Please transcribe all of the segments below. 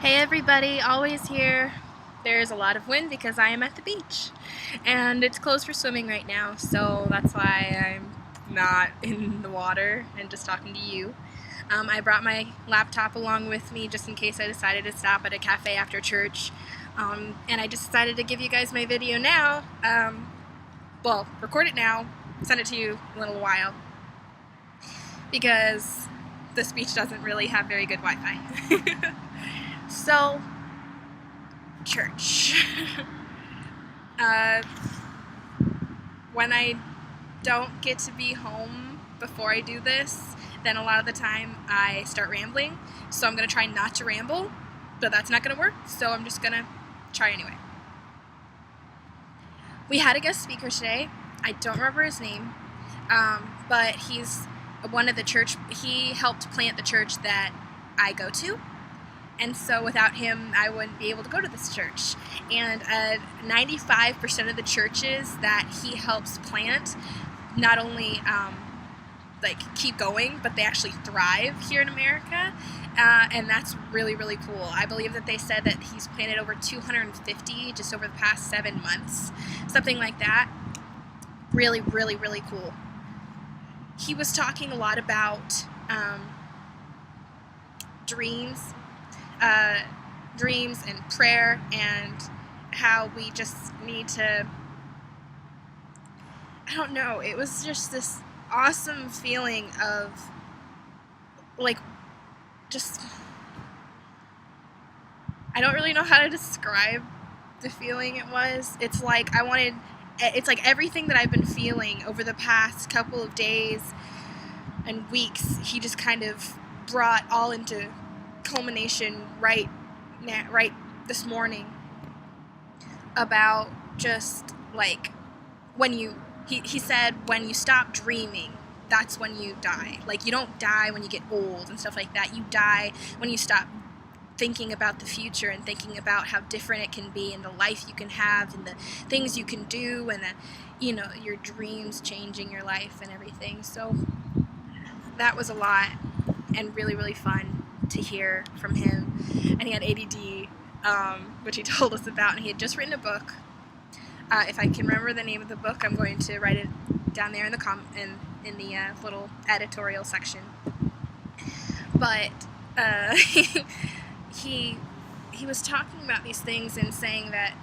Hey everybody, always here. There's a lot of wind because I am at the beach and it's closed for swimming right now, so that's why I'm not in the water and just talking to you. I brought my laptop along with me just in case I decided to stop at a cafe after church, and I just decided to give you guys my video now. Record it now, send it to you in a little while because this beach doesn't really have very good Wi-Fi. So, church. uh, when I don't get to be home before I do this, then a lot of the time I start rambling. So I'm going to try not to ramble, but that's not going to work, so I'm just going to try anyway. We had a guest speaker today. I don't remember his name, but he's one of the church. He helped plant the church that I go to. And so without him, I wouldn't be able to go to this church. And 95% of the churches that he helps plant not only keep going, but they actually thrive here in America. And that's really, really cool. I believe that they said that he's planted over 250 just over the past 7 months. Something like that. Really, really, really cool. He was talking a lot about dreams and prayer, and how we just need to, I don't know, it was just this awesome feeling of I don't really know how to describe the feeling it was. It's like everything that I've been feeling over the past couple of days and weeks, he just kind of brought all into culmination right this morning, about just like he said when you stop dreaming, that's when you die. Like, you don't die when you get old and stuff like that. You die when you stop thinking about the future and thinking about how different it can be and the life you can have and the things you can do and your dreams changing your life and everything. So that was a lot and really, really fun to hear from him. And he had ADD, which he told us about, and he had just written a book. If I can remember the name of the book, I'm going to write it down there in the little editorial section. But he was talking about these things and saying that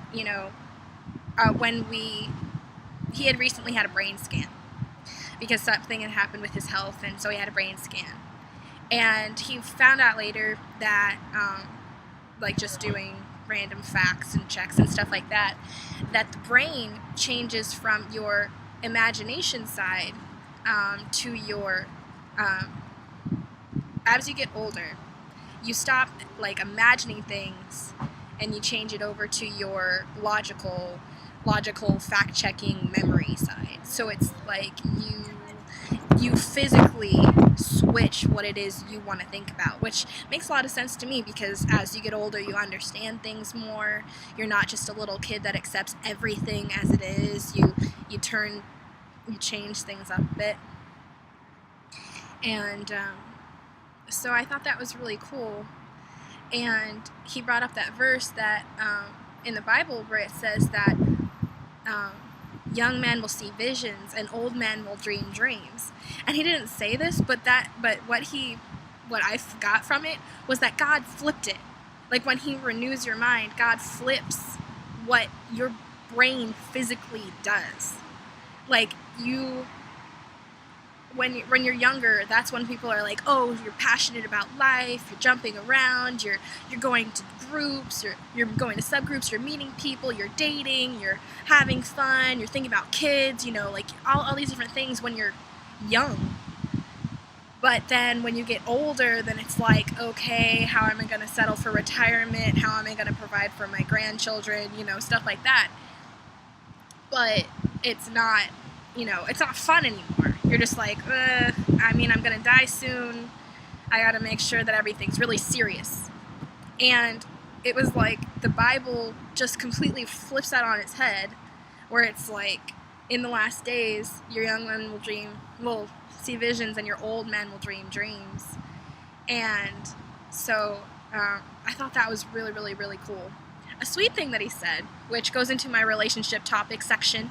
he had recently had a brain scan because something had happened with his health, and so he had a brain scan. And he found out later that, just doing random facts and checks and stuff like that, that the brain changes from your imagination side to your, as you get older, you stop imagining things and you change it over to your logical fact-checking memory side. So it's like you physically switch what it is you want to think about, which makes a lot of sense to me because as you get older, you understand things more. You're not just a little kid that accepts everything as it is. You change things up a bit. And so I thought that was really cool. And he brought up that verse that in the Bible where it says that young men will see visions and old men will dream dreams. And he didn't say this, but what I got from it was that God flipped it. Like, when he renews your mind, God flips what your brain physically does. Like, when you're younger, that's when people are like, oh, you're passionate about life, you're jumping around, you're going to groups, you're going to subgroups, you're meeting people, you're dating, you're having fun, you're thinking about kids, all these different things when you're young. But then when you get older, then it's like, okay, how am I going to settle for retirement? How am I going to provide for my grandchildren? Stuff like that. But it's not, it's not fun anymore. You're just like, I'm going to die soon. I got to make sure that everything's really serious. And it was like the Bible just completely flips that on its head, where it's like, in the last days, your young men will see visions, and your old men will dream dreams. And so I thought that was really, really, really cool. A sweet thing that he said, which goes into my relationship topic section,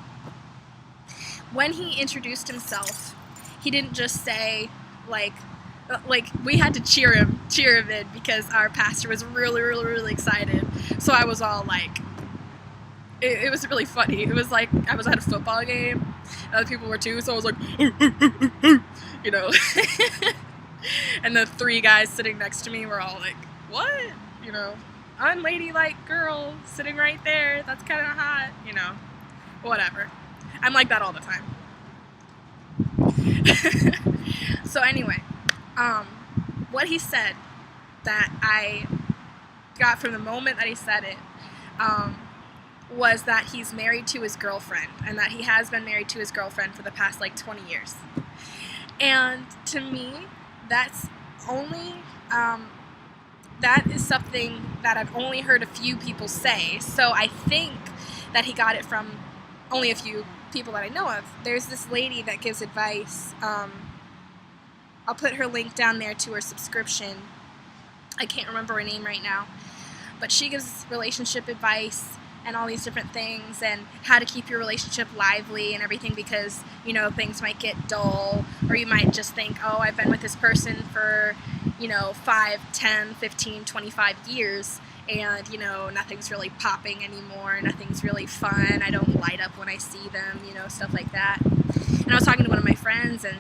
when he introduced himself, he didn't just say, like we had to cheer him in because our pastor was really, really, really excited. So I was all like, it was really funny. It was like I was at a football game, other people were too, so I was like, you know. And the three guys sitting next to me were all like, what? You know, unladylike girl sitting right there, that's kind of hot, you know, whatever. I'm like that all the time. So anyway, what he said that I got from the moment that he said it was that he's married to his girlfriend, and that he has been married to his girlfriend for the past like 20 years. And to me, that's only that is something that I've only heard a few people say. So I think that he got it from only a few people that I know of. There's this lady that gives advice. I'll put her link down there to her subscription. I can't remember her name right now, but she gives relationship advice and all these different things, and how to keep your relationship lively and everything, because, you know, things might get dull, or you might just think, oh, I've been with this person for, you know, 5, 10, 15, 25 years, and, you know, nothing's really popping anymore, nothing's really fun, I don't light up when I see them, you know, stuff like that. And I was talking to one of my friends, and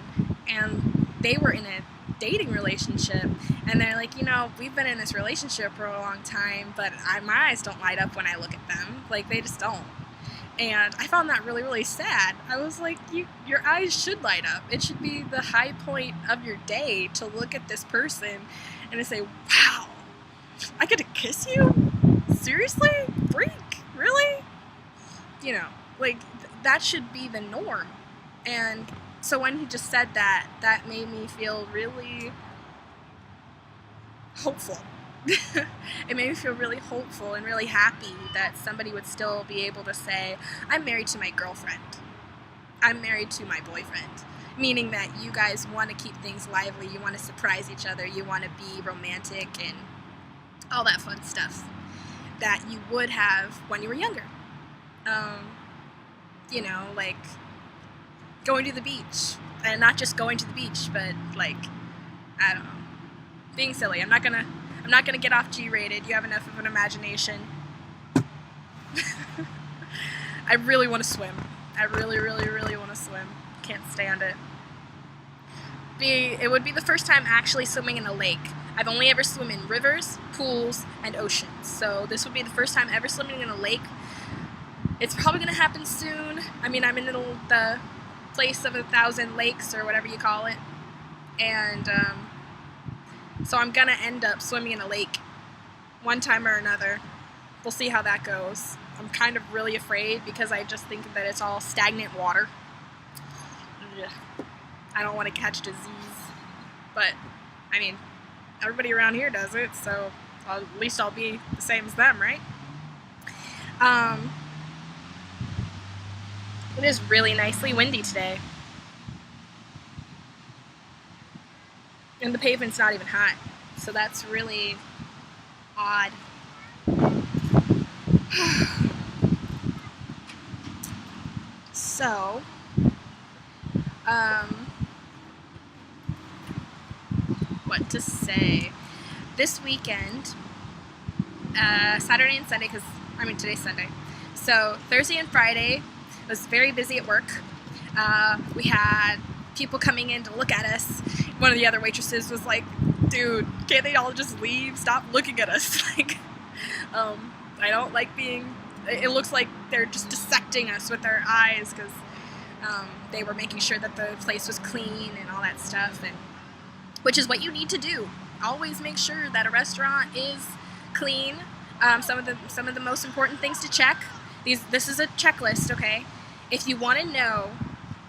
they were in a dating relationship, and they're like, you know, we've been in this relationship for a long time, but my eyes don't light up when I look at them. Like, they just don't. And I found that really, really sad. I was like, your eyes should light up. It should be the high point of your day to look at this person and to say, wow, I get to kiss you? Seriously? Freak? Really? You know, like, that should be the norm. And so when he just said that, that made me feel really hopeful. It made me feel really hopeful and really happy that somebody would still be able to say, I'm married to my girlfriend. I'm married to my boyfriend. Meaning that you guys want to keep things lively, you want to surprise each other, you want to be romantic and all that fun stuff that you would have when you were younger. You know, like going to the beach, and not just going to the beach, but like, I don't know, being silly. I'm not gonna get off G-rated. You have enough of an imagination. I really want to swim. I really, really, really want to swim. Can't stand it. It would be the first time actually swimming in a lake. I've only ever swum in rivers, pools, and oceans. So this would be the first time ever swimming in a lake. It's probably gonna happen soon. I mean, I'm in the place of 1,000 lakes, or whatever you call it, and so I'm gonna end up swimming in a lake one time or another. We'll see how that goes. I'm kind of really afraid because I just think that it's all stagnant water. Ugh. I don't want to catch disease, but I mean, everybody around here does it, so at least I'll be the same as them, right? It is really nicely windy today. And the pavement's not even hot. So that's really odd. So, what to say? This weekend, Saturday and Sunday, today's Sunday. So Thursday and Friday, I was very busy at work. We had people coming in to look at us. One of the other waitresses was like, dude, can't they all just leave? Stop looking at us. Like, I don't like it looks like they're just dissecting us with their eyes, because they were making sure that the place was clean and all that stuff, and which is what you need to do. Always make sure that a restaurant is clean. Some of the most important things to check. This is a checklist, okay? If you want to know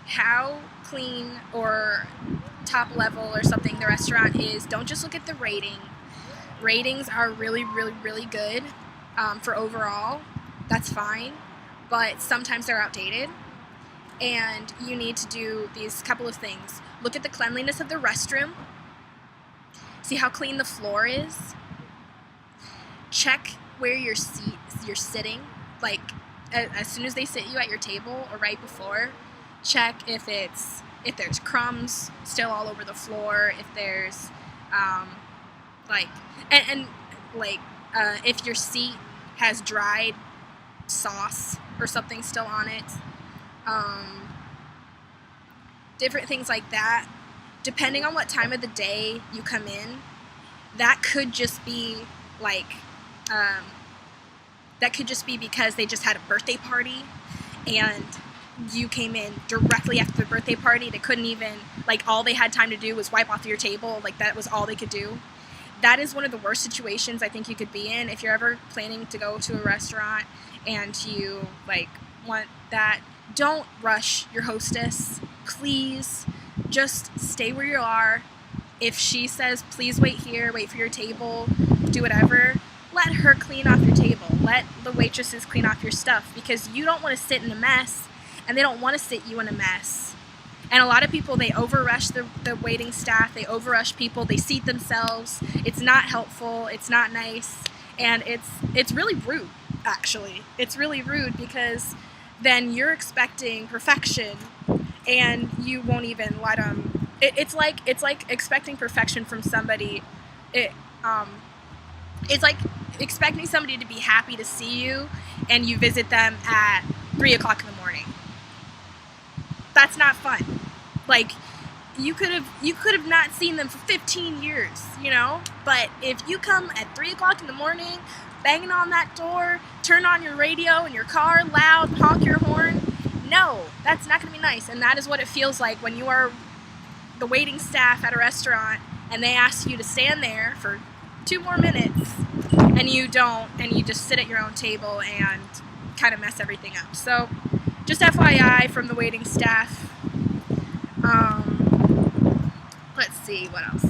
how clean or top level or something the restaurant is, don't just look at the rating. Ratings are really, really, really good for overall. That's fine, but sometimes they're outdated, and you need to do these couple of things. Look at the cleanliness of the restroom. See how clean the floor is. check where you're sitting, like as soon as they sit you at your table or right before. Check if there's crumbs still all over the floor, if there's like if your seat has dried sauce or something still on it, different things like that. Depending on what time of the day you come in, that could just be like because they just had a birthday party and you came in directly after the birthday party. They couldn't even, like, all they had time to do was wipe off your table. Like, that was all they could do. That is one of the worst situations I think you could be in if you're ever planning to go to a restaurant and you, like, want that. Don't rush your hostess. Please just stay where you are. If she says, please wait here, wait for your table, do whatever, let her clean off your table. Let the waitresses clean off your stuff, because you don't want to sit in a mess and they don't want to sit you in a mess. And a lot of people, they overrush the waiting staff, they overrush people, they seat themselves. It's not helpful, it's not nice, and it's really rude, actually. It's really rude, because then you're expecting perfection and you won't even let them. It's like expecting perfection from somebody. It's like expecting somebody to be happy to see you and you visit them at 3 o'clock in the morning. That's not fun. Like, you could have not seen them for 15 years, you know? But if you come at 3 o'clock in the morning, banging on that door, turn on your radio in your car, loud, honk your horn, no, that's not going to be nice. And that is what it feels like when you are the waiting staff at a restaurant and they ask you to stand there for 2 more minutes and you don't, and you just sit at your own table and kind of mess everything up. So just FYI from the waiting staff. Let's see, what else?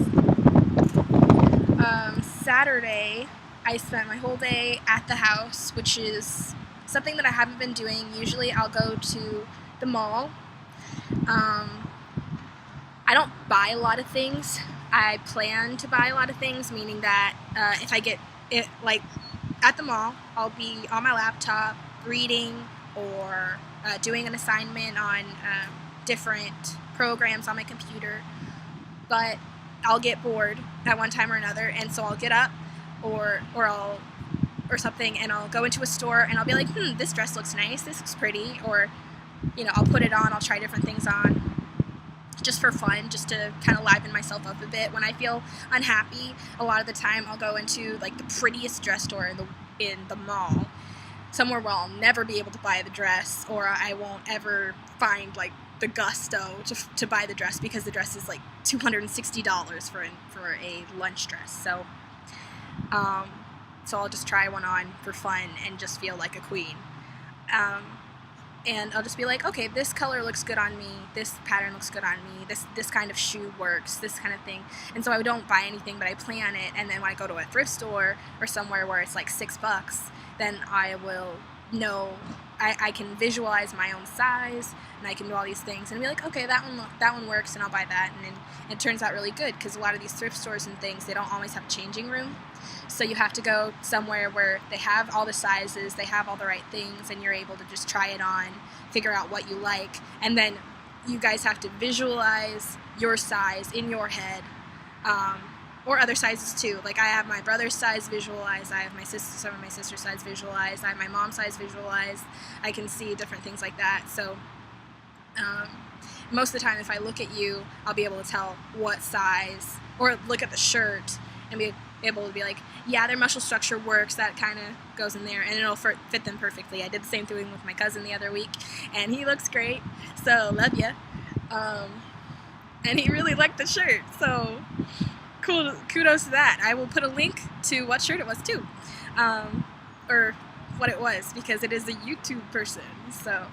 Saturday, I spent my whole day at the house, which is something that I haven't been doing. Usually I'll go to the mall. I don't buy a lot of things. I plan to buy a lot of things, meaning that if I get it, like, at the mall, I'll be on my laptop reading or doing an assignment on different programs on my computer, but I'll get bored at one time or another, and so I'll get up or something, and I'll go into a store and I'll be like, this dress looks nice, this looks pretty, or, you know, I'll put it on, I'll try different things on just for fun, just to kind of liven myself up a bit. When I feel unhappy, a lot of the time I'll go into, like, the prettiest dress store in the mall, somewhere where I'll never be able to buy the dress, or I won't ever find, like, the gusto to buy the dress, because the dress is like $260 for a lunch dress. So I'll just try one on for fun and just feel like a queen. And I'll just be like, okay, this color looks good on me, this pattern looks good on me, this kind of shoe works, this kind of thing. And so I don't buy anything, but I plan it, and then when I go to a thrift store or somewhere where it's like $6, then I will know, I can visualize my own size, and I can do all these things and be like, okay, that one works, and I'll buy that. And then it turns out really good, because a lot of these thrift stores and things, they don't always have a changing room, so you have to go somewhere where they have all the sizes, they have all the right things, and you're able to just try it on, figure out what you like, and then you guys have to visualize your size in your head, or other sizes too. Like, I have my brother's size visualized, I have some of my sister's size visualized, I have my mom's size visualized. I can see different things like that. So most of the time, if I look at you, I'll be able to tell what size, or look at the shirt and be able to be like, yeah, their muscle structure works, that kind of goes in there, and it'll fit them perfectly. I did the same thing with my cousin the other week, and he looks great, so love ya. And he really liked the shirt, so cool, kudos to that. I will put a link to what shirt it was too, or what it was, because it is a YouTube person. So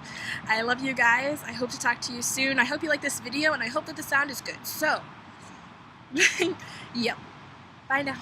I love you guys. I hope to talk to you soon. I hope you like this video, and I hope that the sound is good. So yep, bye now.